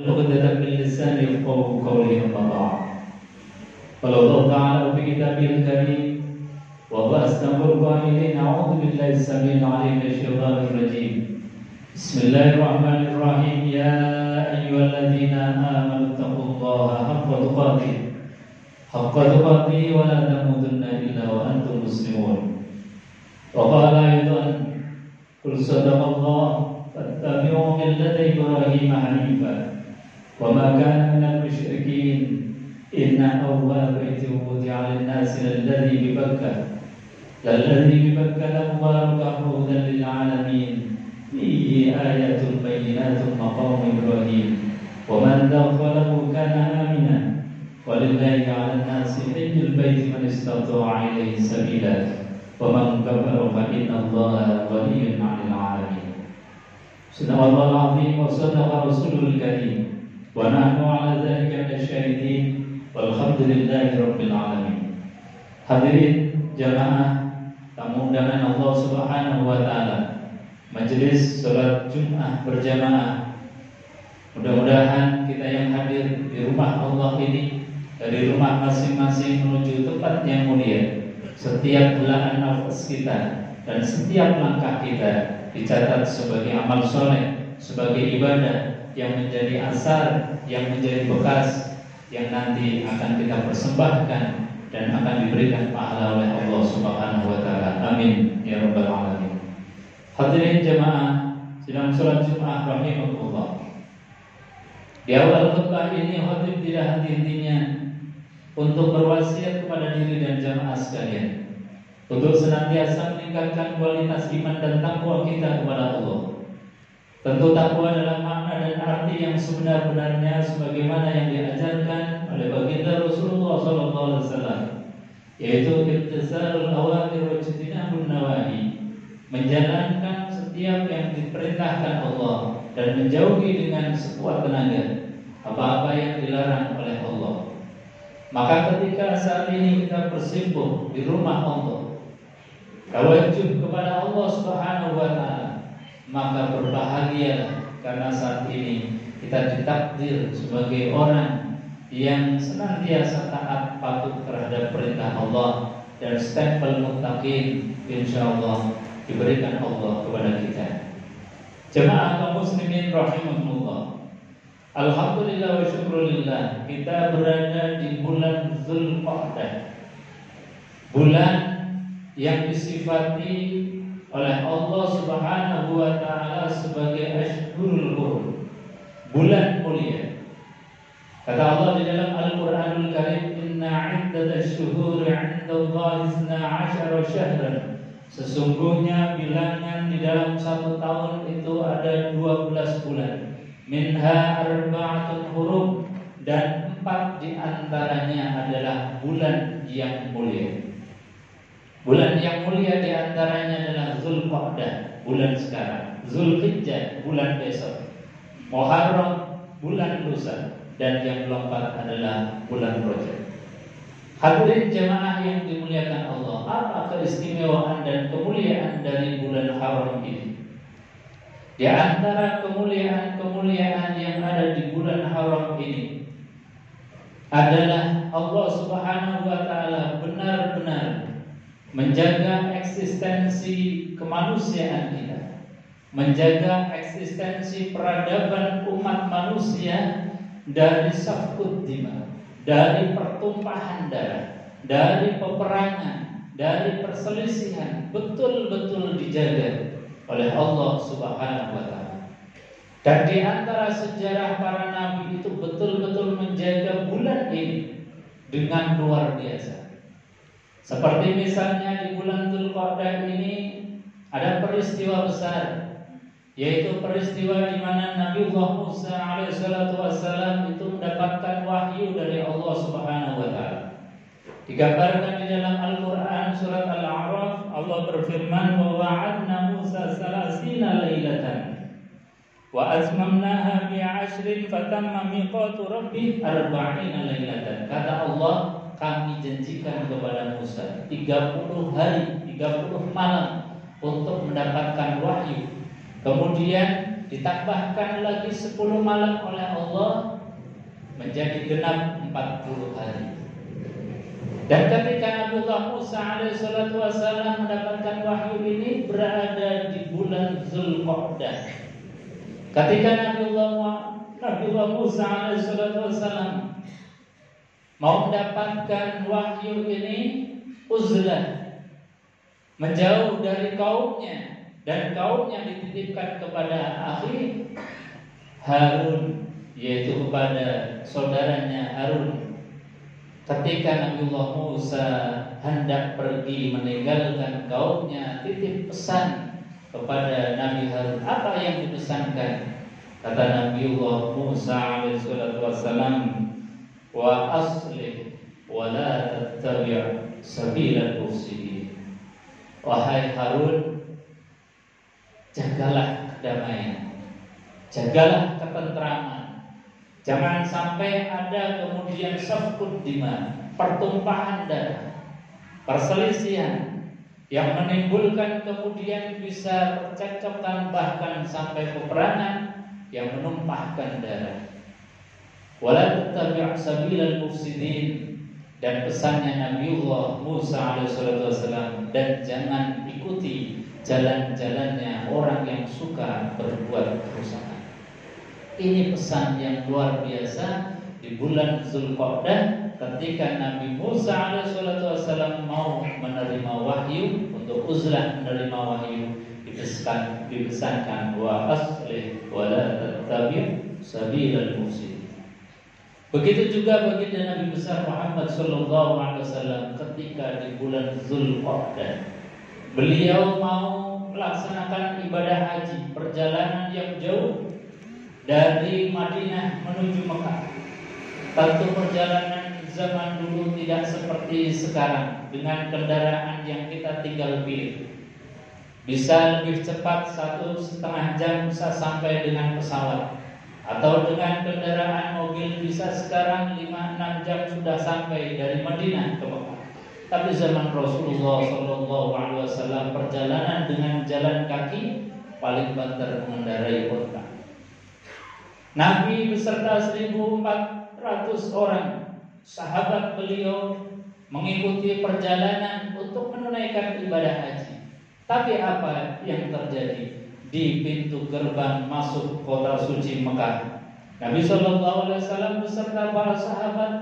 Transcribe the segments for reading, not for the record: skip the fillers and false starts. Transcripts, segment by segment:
عقدة من لساني يفقهوا قولي أما بعد قال الله تعالى في كتابه الكريم وأصدق القائلين أعوذ بالله السميع العليم من الشيطان الرجيم بسم الله الرحمن الرحيم يا أيها الذين آمنوا اتقوا الله حق تقاته ولا تموتن إلا وأنتم مسلمون وقال أيضا قل صدق الله فاتبعوا ملة إبراهيم حنيفا وما كان من المشركين إن أول بيت وضع للناس للذي ببكة مباركا هدى للعالمين فيه آيات بينات مقام إبراهيم ومن دخله كان آمنا ولله على الناس حج البيت من استطاع إليه سبيلا ومن كفر فإن الله غني عن العالمين. صدق الله العظيم وصدق رسوله الكريم ونحن على ذلك من الشاهدين والحمد لله رب العالمين. Hadirin jamaah tamu undangan Allah Subhanahu wa taala, majelis salat Jumat berjamaah. Mudah-mudahan kita yang hadir di rumah Allah ini, dari rumah masing-masing menuju tempat yang mulia, setiap belahan nafas kita dan setiap langkah kita dicatat sebagai amal soleh, sebagai ibadah yang menjadi asar, yang menjadi bekas, yang nanti akan kita persembahkan dan akan diberikan pahala oleh Allah Subhanahu wa taala. Amin ya rabbal alamin. Hadirin jamaah sidang salat Jumat rahimakumullah. Di awal khutbah ini khatib tidak henti-hentinya untuk berwasiat kepada diri dan jamaah sekalian untuk senantiasa meningkatkan kualitas iman dan takwa kita kepada Allah. Tentu takwa adalah makna dan arti yang sebenar-benarnya sebagaimana yang diajarkan oleh baginda Rasulullah SAW, yaitu imtithalul awamir wa ijtinabun nawahi, menjalankan setiap yang diperintahkan Allah dan menjauhi dengan sekuat tenaga apa-apa yang dilarang oleh Allah. Maka ketika saat ini kita bersimpuh di rumah Allah, tawajuh kepada Allah Subhanahu wa taala, maka berbahagialah karena saat ini kita ditakdir sebagai orang yang senantiasa taat patuh terhadap perintah Allah dan stempel muttaqin insyaallah diberikan Allah kepada kita. Jemaah kaum muslimin rahimakumullah. Alhamdulillah wa syukrulillah, kita berada di bulan Dzulqa'dah, bulan yang disifati oleh Allah Subhanahu wa taala sebagai Ashhurul Hurum, bulan mulia. Kata Allah di dalam Al-Qur'anul Karim, "Inna 'iddatash shuhuri 'indallahi 12 syahran." Sesungguhnya bilangan di dalam satu tahun itu ada 12 bulan. Minha arba'atun hurum, dan 4 di antaranya adalah bulan yang mulia. Bulan yang mulia di antaranya adalah Dzulqa'dah, bulan sekarang, Dzulhijjah, bulan besok, Muharram, bulan lusa, dan yang keempat adalah bulan Rajab. Hadirin jemaah yang dimuliakan Allah, apa keistimewaan dan kemuliaan dari bulan haram ini? Di antara kemuliaan-kemuliaan yang ada di bulan haram ini adalah Allah Subhanahu wa taala benar-benar menjaga eksistensi kemanusiaan kita, menjaga eksistensi peradaban umat manusia dari safkud dima, dari pertumpahan darah, dari peperangan, dari perselisihan, betul-betul dijaga oleh Allah Subhanahu wa taala. Dan di antara sejarah para nabi itu betul-betul menjaga bulan ini dengan luar biasa. Seperti misalnya di bulan Dzulqa'dah ini ada peristiwa besar, yaitu peristiwa di mana Nabiullah Musa alaihissalatu wassalam itu mendapatkan wahyu dari Allah Subhanahu wa taala. Digambarkan di dalam Al-Qur'an surat Al-A'raf, Allah berfirman, "Wa wa'adna Musa 30 lailatan wa azmamnaha bi'ashrin fatamma miqatu rabbih 40 lailatan." Kata Allah, kami janjikan kepada Musa 30 hari, 30 malam untuk mendapatkan wahyu. Kemudian ditambahkan lagi 10 malam oleh Allah menjadi genap 40 hari. Dan ketika Nabiullah Musa alaihissalatu wassalam mendapatkan wahyu ini berada di bulan Zulqa'dah. Ketika Nabiullah Musa alaihissalatu wassalam mau mendapatkan wahyu ini, uzlah, menjauh dari kaumnya, dan kaumnya dititipkan kepada akhi Harun, yaitu kepada saudaranya Harun. Ketika Nabiullah Musa hendak pergi meninggalkan kaumnya, titip pesan kepada Nabi Harun. Apa yang dipesankan? Kata Nabiullah Musa alaihissalatu wassalam, wa aslih wa la tattabi' sabilal mufsidin. Wahai Harun, jagalah kedamaian, jagalah ketentraman. Jangan sampai ada kemudian safkud dima, pertumpahan darah, perselisihan yang menimbulkan kemudian bisa percekcokan bahkan sampai peperangan yang menumpahkan darah. Wala tattabi' sabilal mufsidin, dan pesannya Nabiullah Musa alaihissalam, dan jangan ikuti jalan-jalannya orang yang suka berbuat kerusakan. Ini pesan yang luar biasa di bulan Zulqa'dah ketika Nabi Musa alaihissalam mau menerima wahyu, untuk uzlah menerima wahyu, dipesankan wa aslih wa la tattabi' sabilal mufsidin. Begitu juga baginda Nabi besar Muhammad sallallahu alaihi wasallam ketika di bulan Zulqa'dah beliau mau melaksanakan ibadah haji, perjalanan yang jauh dari Madinah menuju Mekah. Tentu perjalanan zaman dulu tidak seperti sekarang dengan kendaraan yang kita tinggal pilih. Bisa lebih cepat 1,5 jam bisa sampai dengan pesawat, atau dengan kendaraan mobil bisa sekarang 5-6 jam sudah sampai dari Madinah ke Mekah. Tapi zaman Rasulullah SAW perjalanan dengan jalan kaki paling banter mengendarai unta. Nabi beserta 1.400 orang sahabat beliau mengikuti perjalanan untuk menunaikan ibadah haji. Tapi apa yang terjadi di pintu gerbang masuk kota suci Mekah? Nabi SAW beserta para sahabat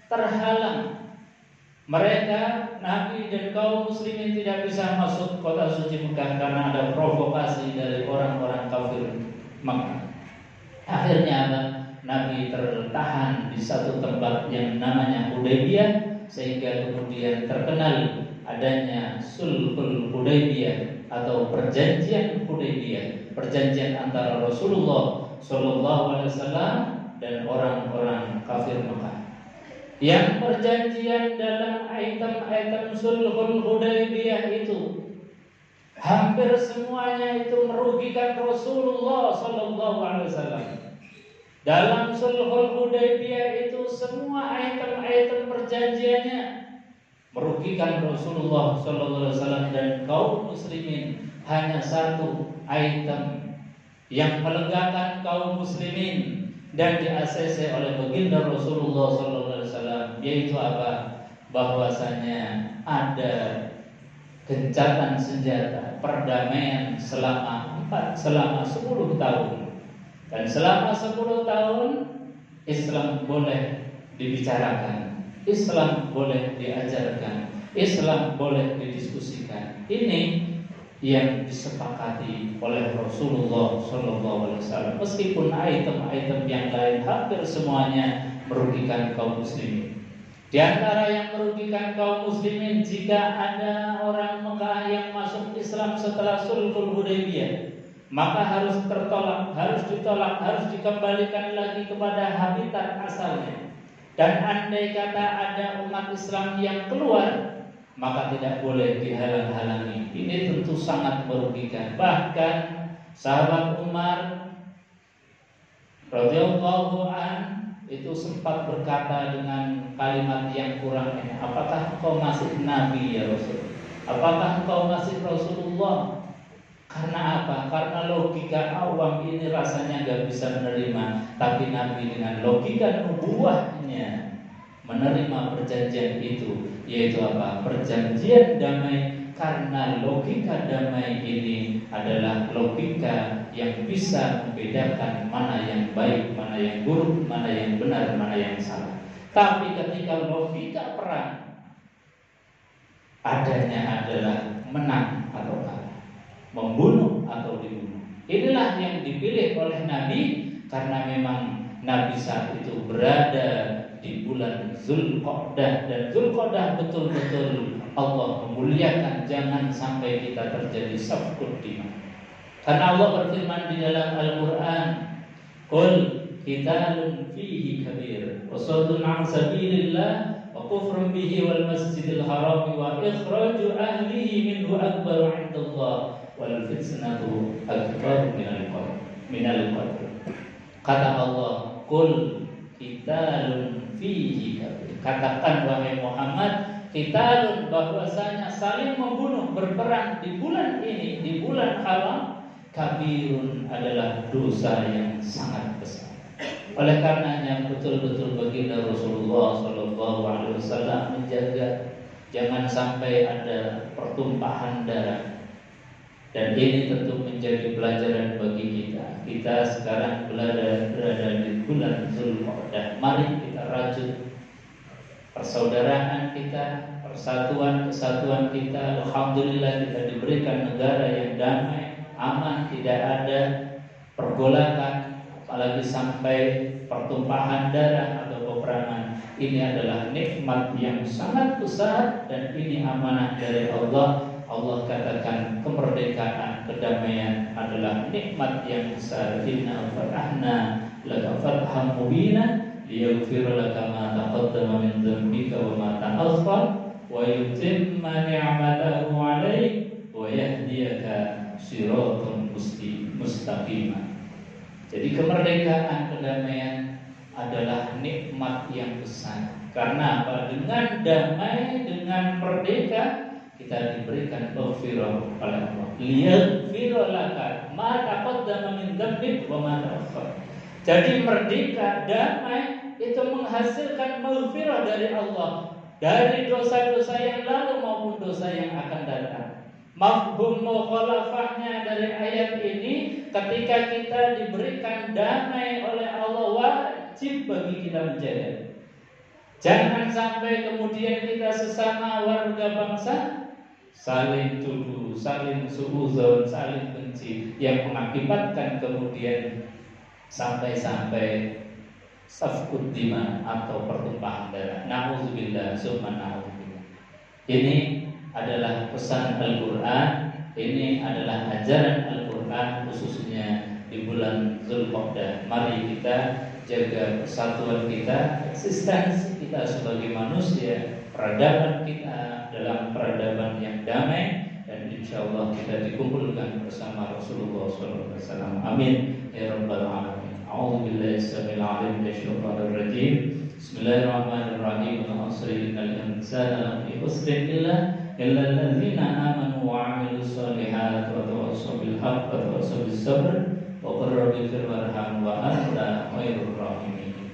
terhalang. Mereka, Nabi dan kaum muslimin tidak bisa masuk kota suci Mekah karena ada provokasi dari orang-orang kafir Mekah. Akhirnya Nabi tertahan di satu tempat yang namanya Hudaybiyah, sehingga kemudian terkenal adanya Sulhul Hudaybiyah atau perjanjian Hudaybiyah, perjanjian antara Rasulullah SAW dan orang-orang kafir Mekah. Yang perjanjian dalam item-item Sulhul Hudaybiyah itu hampir semuanya itu merugikan Rasulullah SAW. Dalam Sulhul Hudaybiyah itu semua item-item perjanjiannya merugikan Rasulullah SAW dan kaum muslimin. Hanya satu item yang melegakan kaum muslimin dan di-ACC oleh baginda Rasulullah SAW, yaitu apa? Bahwasanya ada gencatan senjata perdamaian selama 10 tahun. Dan selama 10 tahun Islam boleh dibicarakan, Islam boleh diajarkan, Islam boleh didiskusikan. Ini yang disepakati oleh Rasulullah SAW. Meskipun item-item yang lain hampir semuanya merugikan kaum muslimin. Di antara yang merugikan kaum muslimin, jika ada orang Mekah yang masuk Islam setelah Sulhul Hudaybiyah, maka harus tertolak, harus ditolak, harus dikembalikan lagi kepada habitat asalnya. Dan andai kata ada umat Islam yang keluar, maka tidak boleh dihalang-halangi. Ini tentu sangat merugikan. Bahkan sahabat Umar radhiyallahu an itu sempat berkata dengan kalimat yang kurang enak, apakah engkau masih Nabi ya Rasul? Apakah engkau masih Rasulullah? Karena apa? Karena logika awam ini rasanya nggak bisa menerima, tapi Nabi dengan logika nubuwahnya menerima perjanjian itu, yaitu apa? Perjanjian damai. Karena logika damai ini adalah logika yang bisa membedakan mana yang baik, mana yang buruk, mana yang benar, mana yang salah. Tapi ketika logika perang, adanya adalah menang atau kalah, membunuh atau dibunuh. Inilah yang dipilih oleh Nabi, karena memang Nabi saat itu berada di bulan Zulqa'dah, dan Zulqa'dah betul-betul Allah memuliakan. Jangan sampai kita terjadi safkut dima. Karena Allah berfirman di dalam Al-Quran, "Qul qitalun fihi kabir wa saddun 'an sabilillah wa kufrun bihi wal masjidil haram wa ikhraju ahlihi minhu akbaru 'indallah wal fitnatu akbaru minal qatl." Kata Allah, "Qul qitalun fihi kabir." Katakan wahai Muhammad, qitalun, bahwasanya saling membunuh, berperang di bulan ini, di bulan haram, kabirun, adalah dosa yang sangat besar. Oleh karenanya betul-betul baginda Rasulullah SAW menjaga jangan sampai ada pertumpahan darah. Dan ini tentu menjadi pelajaran bagi kita. Kita sekarang berada di bulan Zulqa'dah. Mari kita rajut persaudaraan kita, persatuan-kesatuan kita. Alhamdulillah kita diberikan negara yang damai, aman, tidak ada pergolakan, apalagi sampai pertumpahan darah atau peperangan. Ini adalah nikmat yang sangat besar, dan ini amanah dari Allah. Allah katakan kemerdekaan, kedamaian adalah nikmat yang besar. Inna fatahna laka fathan mubina liyaghfira laka ma taqaddama min dhanbika wa ma ta'akhkhar wa yutimma ni'matahu 'alaik wa yahdiyaka siratan mustaqima. Jadi kemerdekaan, kedamaian adalah nikmat yang besar. Karena apa? Dengan damai, dengan merdeka, kita diberikan maghfirah oleh Allah. Liyaghfira laka ma taqaddama min dhanbik wa ma ta'akhkhar. Jadi merdeka, damai itu menghasilkan maghfirah dari Allah, dari dosa-dosa yang lalu maupun dosa yang akan datang. Mafhum mukhalafahnya dari ayat ini, ketika kita diberikan damai oleh Allah, wajib bagi kita menjaga. Jangan sampai kemudian kita sesama warga bangsa saling tuduh, saling suudzon, saling benci, yang mengakibatkan kemudian sampai safkut dima atau pertumpahan darah. Nauzubillah, summa nauzubillah. Ini adalah pesan Al-Quran, ini adalah ajaran Al-Quran khususnya di bulan Zulqa'dah. Mari kita jaga persatuan kita, eksistensi kita sebagai manusia, peradaban kita dalam peradaban yang damai, dan insyaallah kita dikumpulkan bersama Rasulullah SAW. Amin ya rabbal alamin. A'udzubillahi samil alim minasyaitonir rajim. Bismillahirrahmanirrahim. Al-'asri innal insana lafi khusrin illa alladzina amanu wa 'amilus solihati wa tawassaw bil haqqi wa tawassaw bis sabr wa qur rabbi ighfir warham wa anta khairur rahimin.